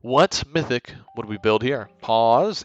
what mythic would we build here? Pause.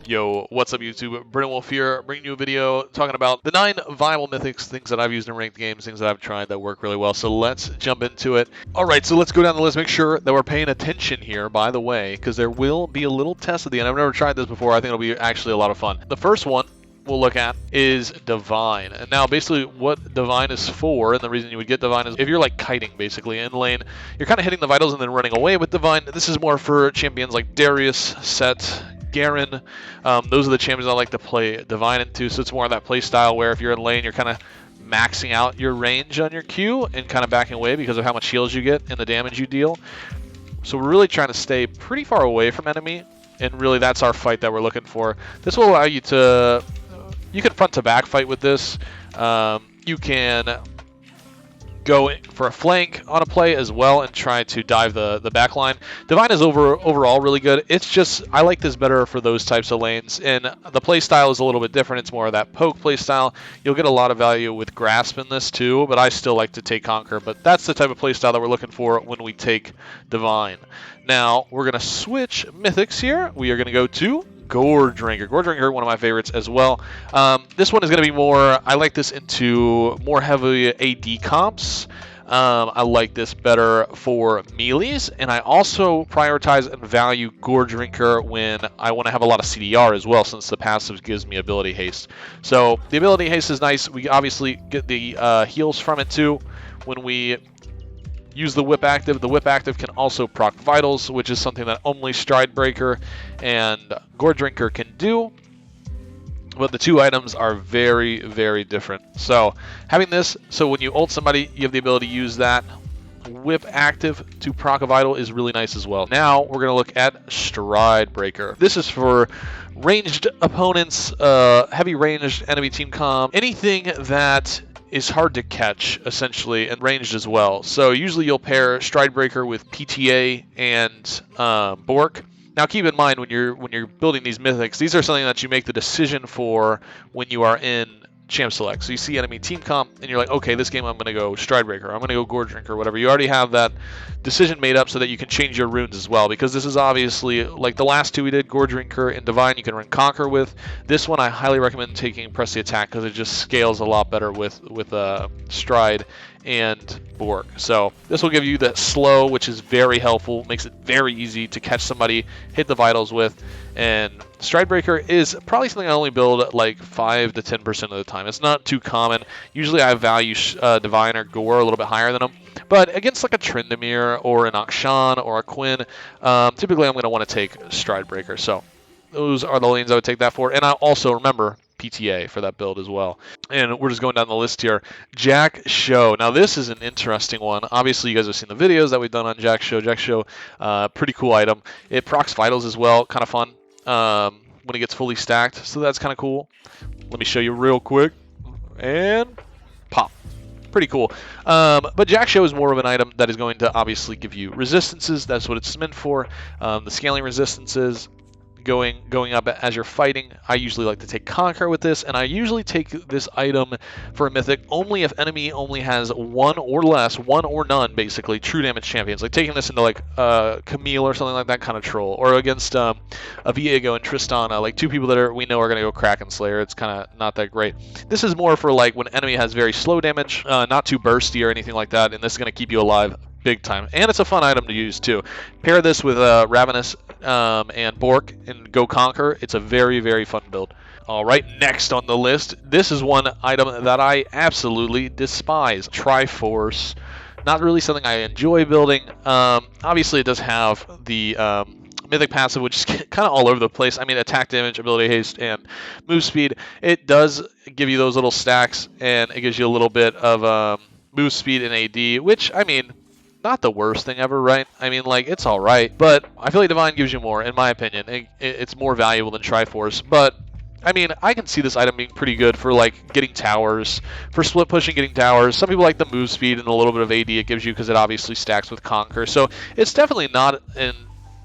Yo, what's up YouTube? Brennan Wolf here, bringing you a video talking about the 9 viable mythics, things that I've used in ranked games, things that I've tried that work really well. So let's jump into it. Alright, so let's go down the list, make sure that we're paying attention here, by the way, because there will be a little test at the end. I've never tried this before. I think it'll be actually a lot of fun. The first one we'll look at is Divine. And now basically what Divine is for, and the reason you would get Divine is if you're like kiting basically in lane, you're kind of hitting the vitals and then running away with Divine. This is more for champions like Darius, Set, Garen. Those are the champions I like to play Divine into, so it's more of that play style where if you're in lane, you're kind of maxing out your range on your Q and kind of backing away because of how much heals you get and the damage you deal. So we're really trying to stay pretty far away from enemy, and really that's our fight that we're looking for. This will allow you to, you can front to back fight with this. You can go for a flank on a play as well and try to dive the back line. Divine is overall really good. It's just, I like this better for those types of lanes, and the play style is a little bit different. It's more of that poke play style. You'll get a lot of value with Grasp in this too, but I still like to take Conquer, but that's the type of play style that we're looking for when we take Divine. Now, we're going to switch mythics here. We are going to go to Goredrinker. Goredrinker, one of my favorites as well. This one is going to be more, I like this into more heavy AD comps. I like this better for melees, and I also prioritize and value Goredrinker when I want to have a lot of CDR as well, since the passive gives me ability haste. So the ability haste is nice. We obviously get the heals from it too when we use the whip active. The whip active can also proc vitals, which is something that only Stridebreaker and Goredrinker can do. But the two items are very, very different. So having this, so when you ult somebody, you have the ability to use that whip active to proc a vital is really nice as well. Now we're going to look at Stridebreaker. This is for ranged opponents, heavy ranged enemy team comp, anything that is hard to catch, essentially, and ranged as well. So usually you'll pair Stridebreaker with PTA and Bork. Now keep in mind when you're building these mythics, these are something that you make the decision for when you are in champ select. So you see enemy team comp and you're like, okay, this game I'm going to go Stridebreaker, I'm going to go Goredrinker, whatever. You already have that decision made up so that you can change your runes as well, because this is obviously, like the last two we did, Goredrinker and Divine, you can run Conquer with. This one I highly recommend taking Press the Attack because it just scales a lot better with Stride and Bork. So this will give you that slow, which is very helpful, makes it very easy to catch somebody, hit the vitals with. And Stridebreaker is probably something I only build like 5 to 10% of the time. It's not too common. Usually I value Divine or Gore a little bit higher than them. But against like a Tryndamere or an Akshan or a Quinn, typically I'm going to want to take Stridebreaker. So those are the lanes I would take that for. And I also remember PTA for that build as well. And we're just going down the list here. Jak'Sho. Now this is an interesting one. Obviously you guys have seen the videos that we've done on Jak'Sho. Jak'Sho, pretty cool item. It procs vitals as well, kind of fun when it gets fully stacked. So that's kind of cool. Let me show you real quick. And pop. Pretty cool. But Jak'Sho is more of an item that is going to obviously give you resistances. That's what it's meant for. The scaling resistances going up as you're fighting. I usually like to take Conquer with this, and I usually take this item for a mythic only if enemy only has one or less, one or none, basically, true damage champions. Like taking this into like Camille or something like that kind of troll, or against a Viego and Tristana, like two people that we know are going to go Kraken Slayer. It's kind of not that great. This is more for like when enemy has very slow damage, not too bursty or anything like that, and this is going to keep you alive big time. And it's a fun item to use too. Pair this with Ravenous and Bork and go Conquer. It's a very, very fun build. Alright, next on the list, this is one item that I absolutely despise. Triforce. Not really something I enjoy building. Obviously it does have the Mythic passive, which is kind of all over the place. I mean, attack damage, ability haste, and move speed. It does give you those little stacks, and it gives you a little bit of move speed and AD, which, I mean, not the worst thing ever, right? I mean, like, it's alright, but I feel like Divine gives you more, in my opinion. It's more valuable than Triforce, but I mean, I can see this item being pretty good for, like, getting towers, for split pushing, getting towers. Some people like the move speed and a little bit of AD it gives you because it obviously stacks with Conquer. So it's definitely not an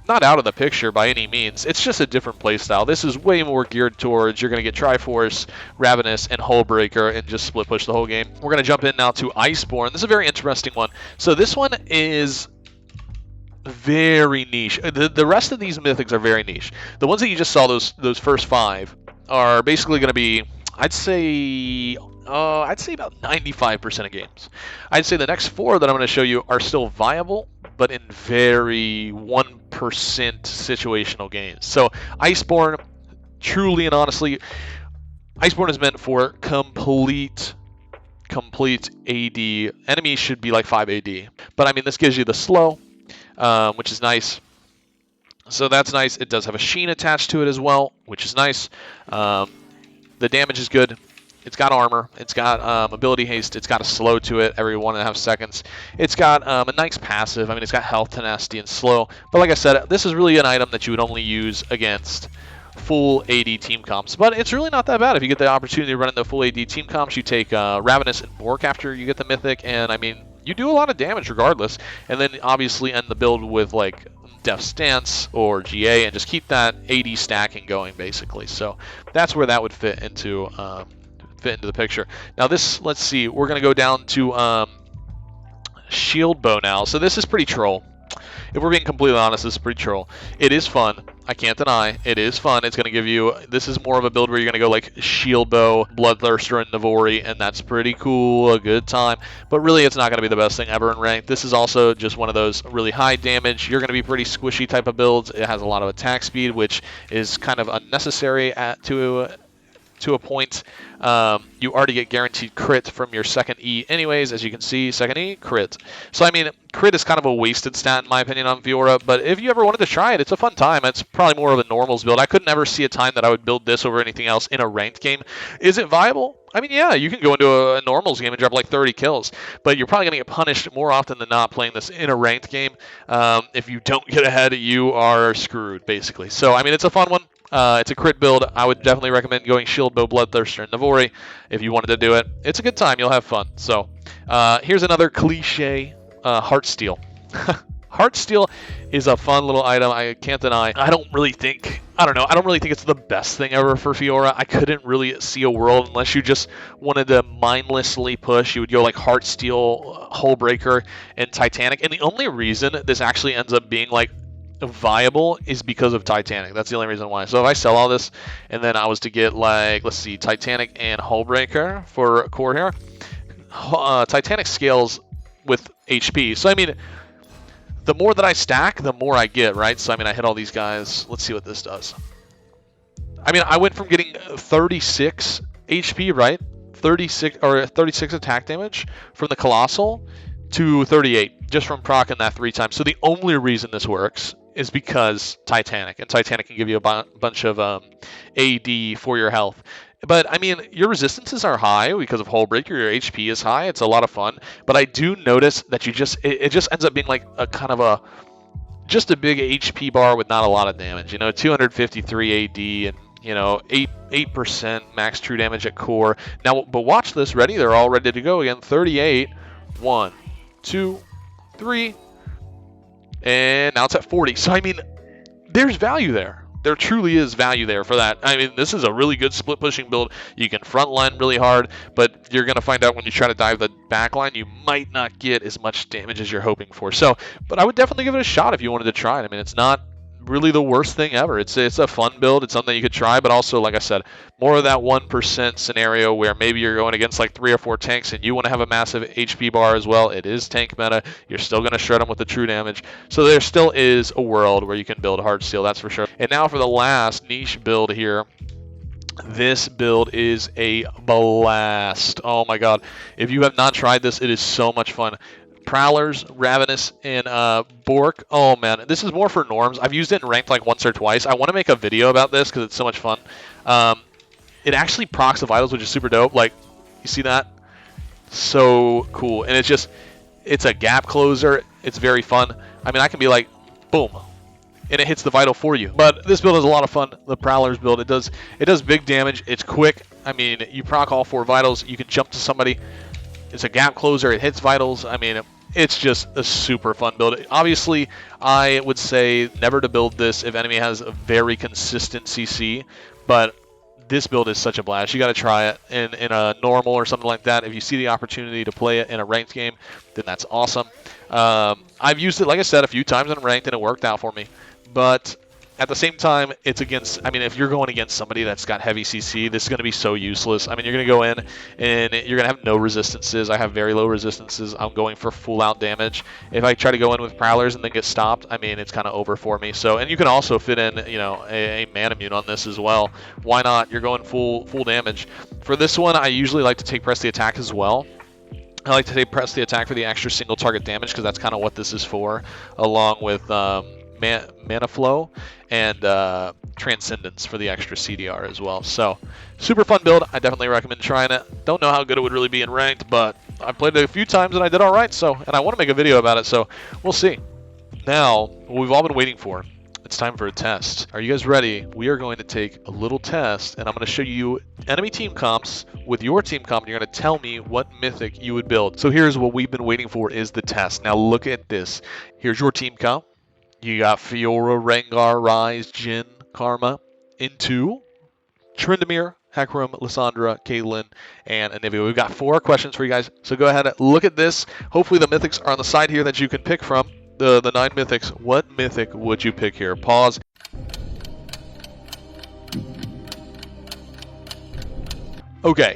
not out of the picture by any means. It's just a different playstyle. This is way more geared towards you're going to get Triforce, Ravenous, and Hullbreaker and just split push the whole game. We're going to jump in now to Iceborn. This is a very interesting one. So this one is very niche. The rest of these mythics are very niche. The ones that you just saw, those first 5, are basically going to be, I'd say about 95% of games. I'd say the next 4 that I'm going to show you are still viable, but in very 1% situational games. So Iceborn, truly and honestly, Iceborn is meant for complete AD. Enemies should be like 5 AD. But I mean, this gives you the slow, which is nice. So that's nice. It does have a sheen attached to it as well, which is nice. The damage is good. It's got armor. It's got ability haste. It's got a slow to it every 1.5 seconds. It's got a nice passive. I mean, it's got health, tenacity, and slow. But like I said, this is really an item that you would only use against full AD team comps. But it's really not that bad. If you get the opportunity to run in the full AD team comps, you take Ravenous and Bork after you get the Mythic. And, I mean, you do a lot of damage regardless. And then, obviously, end the build with, like, Death Stance or GA and just keep that AD stacking going, basically. So that's where that would fit into the picture. Now this, let's see, we're going to go down to Shieldbow now. So this is pretty troll. If we're being completely honest, this is pretty troll. It is fun. I can't deny. It is fun. It's going to give you, this is more of a build where you're going to go like Shieldbow, Bloodthirster, and Navori, and that's pretty cool, a good time. But really, it's not going to be the best thing ever in ranked. This is also just one of those really high damage. You're going to be pretty squishy type of builds. It has a lot of attack speed, which is kind of unnecessary to a point. You already get guaranteed crit from your second E anyways, as you can see, second E, crit. So I mean, crit is kind of a wasted stat in my opinion on FIora, but if you ever wanted to try it, it's a fun time. It's probably more of a normals build. I could never see a time that I would build this over anything else in a ranked game. Is it viable? I mean, yeah, you can go into a normals game and drop like 30 kills, but you're probably going to get punished more often than not playing this in a ranked game. If you don't get ahead, you are screwed, basically. So, I mean, it's a fun one. It's a crit build. I would definitely recommend going Shieldbow, Bloodthirster, and Navori if you wanted to do it. It's a good time. You'll have fun. So here's another cliche, Heartsteel. Heartsteel is a fun little item. I can't deny. I don't really think it's the best thing ever for FIora. I couldn't really see a world unless you just wanted to mindlessly push. You would go like Heartsteel, Hullbreaker, and Titanic. And the only reason this actually ends up being like viable is because of Titanic. That's the only reason why. So if I sell all this and then I was to get like, let's see, Titanic and Hullbreaker for core here, Titanic scales with HP. So I mean, the more that I stack, the more I get, right? So I mean, I hit all these guys. Let's see what this does. I mean, I went from getting 36 HP, right? 36 attack damage from the Colossal to 38 just from proccing that 3 times. So the only reason this works is because Titanic, and Titanic can give you a bunch of AD for your health. But I mean, your resistances are high because of Hullbreaker. Your HP is high. It's a lot of fun. But I do notice that it just ends up being like a kind of just a big HP bar with not a lot of damage. You know, 253 AD and 8% max true damage at core. Now, but watch this. Ready? They're all ready to go again. 38. 1, 2, 3. And now it's at 40. So, I mean, there's value there. There truly is value there for that. I mean, this is a really good split pushing build. You can frontline really hard, but you're going to find out when you try to dive the backline, you might not get as much damage as you're hoping for. So, but I would definitely give it a shot if you wanted to try it. I mean, it's not really the worst thing ever. It's a fun build. It's something you could try, but also, like I said, more of that 1% scenario where maybe you're going against like 3 or 4 tanks and you want to have a massive HP bar as well. It is tank meta. You're still going to shred them with the true damage. So there still is a world where you can build Heartsteel, that's for sure. And now for the last niche build here. This build is a blast. Oh my god. If you have not tried this, it is so much fun. Prowlers, Ravenous, and Bork. Oh man, this is more for norms. I've used it in ranked like once or twice. I want to make a video about this because it's so much fun. It actually procs the vitals, which is super dope. Like, you see that? So cool. And it's a gap closer. It's very fun. I mean, I can be like, boom, and it hits the vital for you. But this build is a lot of fun. The Prowlers build, it does big damage. It's quick. I mean, you proc all 4 vitals. You can jump to somebody. It's a gap closer. It hits vitals. I mean, it's just a super fun build. Obviously, I would say never to build this if enemy has a very consistent CC, but this build is such a blast. You got to try it in a normal or something like that. If you see the opportunity to play it in a ranked game, then that's awesome. I've used it, like I said, a few times in ranked, and it worked out for me. But at the same time, it's against, I mean, if you're going against somebody that's got heavy CC, this is going to be so useless. I mean, you're going to go in, and you're going to have no resistances. I have very low resistances. I'm going for full-out damage. If I try to go in with Prowlers and then get stopped, I mean, it's kind of over for me. So, and you can also fit in, you know, a mana immune on this as well. Why not? You're going full damage. For this one, I usually like to take press the attack as well. I like to take press the attack for the extra single target damage because that's kind of what this is for, along with mana flow and transcendence for the extra CDR as well. So super fun build. I definitely recommend trying it. Don't know how good it would really be in ranked, but I played it a few times and I did all right. So, and I want to make a video about it, so we'll see. Now, what we've all been waiting for. It's time for a test. Are you guys ready? We are going to take a little test, and I'm going to show you enemy team comps with your team comp, and you're going to tell me what mythic you would build. So here's what we've been waiting for is the test. Now look at this. Here's your team comp. You got FIora, Rengar, Rise, Jhin, Karma, Into, Tryndamere, Hecarim, Lissandra, Caitlyn, and Anivia. We've got 4 questions for you guys, so go ahead and look at this. Hopefully the mythics are on the side here that you can pick from. The 9 mythics. What mythic would you pick here? Pause. Okay,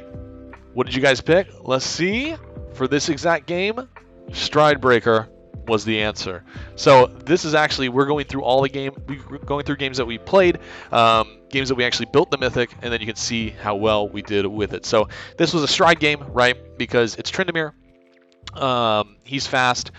what did you guys pick? Let's see. For this exact game, Stridebreaker was the answer. So this is actually, we're going through all the we're going through games that we played, games that we actually built the mythic, and then you can see how well we did with it. So this was a Stride game, right? Because it's Tryndamere. He's fast.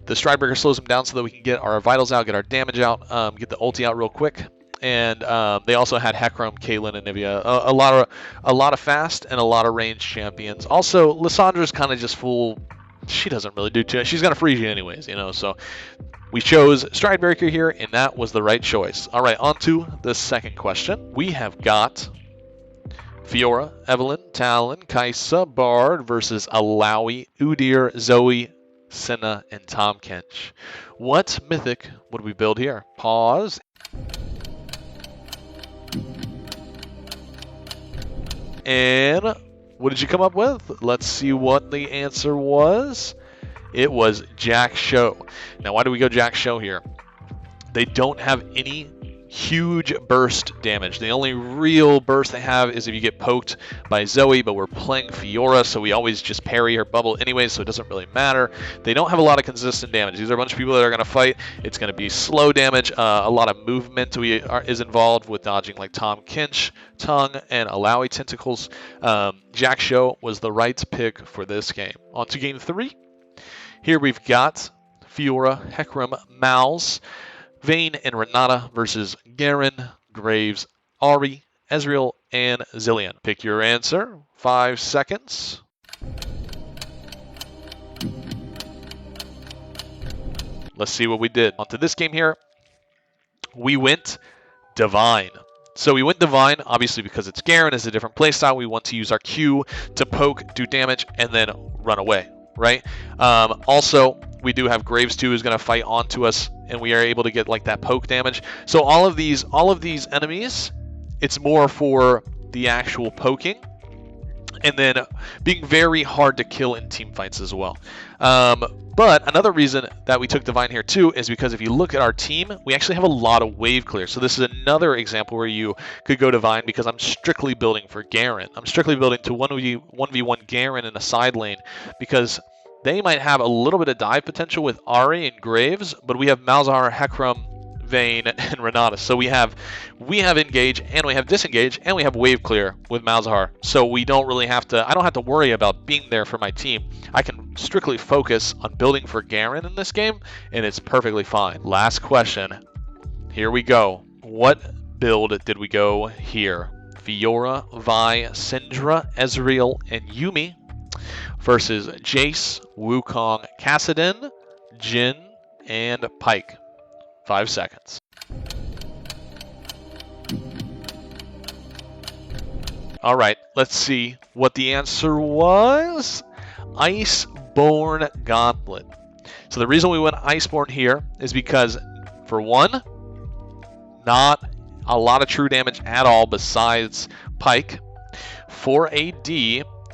The Stridebreaker slows him down so that we can get our vitals out, get our damage out, get the ulti out real quick. And they also had Hecarim, Caitlyn, and Anivia. A lot of fast and a lot of ranged champions. Also, Lissandra's kind of just full. She doesn't really do too much. She's gonna freeze you anyways, you know. So we chose Stridebreaker here, and that was the right choice. All right, on to the second question. We have got FIora, Evelynn, Talon, Kai'Sa, Bard versus Alawi, Udyr, Zoe, Senna, and Tahm Kench. What mythic would we build here? Pause. And what did you come up with? Let's see what the answer was. It was Jak'Sho. Now, why do we go Jak'Sho here? They don't have any huge burst damage. The only real burst they have is if you get poked by Zoe, but we're playing FIora, so we always just parry her bubble anyway, so it doesn't really matter. They don't have a lot of consistent damage. These are a bunch of people that are going to fight. It's going to be slow damage. A lot of movement is involved with dodging like Tahm Kench, Tongue, and Alawi tentacles. Jak'Sho was the right pick for this game. On to game 3. Here we've got FIora, Hecarim, Mal's, Vayne and Renata versus Garen, Graves, Ahri, Ezreal, and Zilean. Pick your answer. 5 seconds. Let's see what we did. On to this game here. We went Divine. So we went Divine, obviously because it's Garen, it's a different playstyle. We want to use our Q to poke, do damage, and then run away, right? Also, we do have Graves too, who's going to fight onto us, and we are able to get like that poke damage. So all of these enemies, it's more for the actual poking, and then being very hard to kill in team fights as well. But another reason that we took Divine here too is because if you look at our team, we actually have a lot of wave clear. So this is another example where you could go Divine because I'm strictly building for Garen. I'm strictly building to 1v1 Garen in a side lane because they might have a little bit of dive potential with Ahri and Graves, but we have Malzahar, Hecarim, Vayne, and Renata. So we have engage, and we have disengage, and we have wave clear with Malzahar. So we don't really have to, I don't have to worry about being there for my team. I can strictly focus on building for Garen in this game, and it's perfectly fine. Last question. Here we go. What build did we go here? FIora, Vi, Syndra, Ezreal, and Yuumi versus Jace, Wukong, Kassadin, Jhin, and Pyke. 5 seconds. All right, let's see what the answer was. Iceborn Gauntlet. So the reason we went Iceborn here is because, for one, not a lot of true damage at all besides Pike. For AD,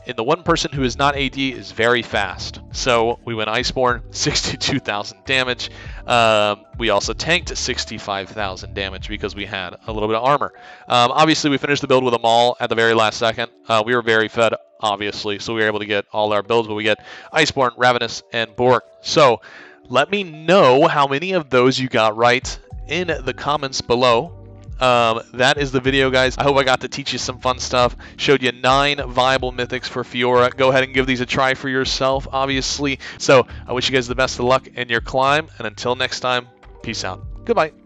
and the one person who is not AD is very fast. So we went Iceborn, 62,000 damage. We also tanked 65,000 damage because we had a little bit of armor. Obviously, we finished the build with a Maul at the very last second. We were very fed, obviously, so we were able to get all our builds, but we get Iceborn, Ravenous, and Bork. So let me know how many of those you got right in the comments below. That is the video, guys. I hope I got to teach you some fun stuff. Showed you 9 viable mythics for FIora. Go ahead and give these a try for yourself, obviously. So I wish you guys the best of luck in your climb. And until next time, peace out. Goodbye.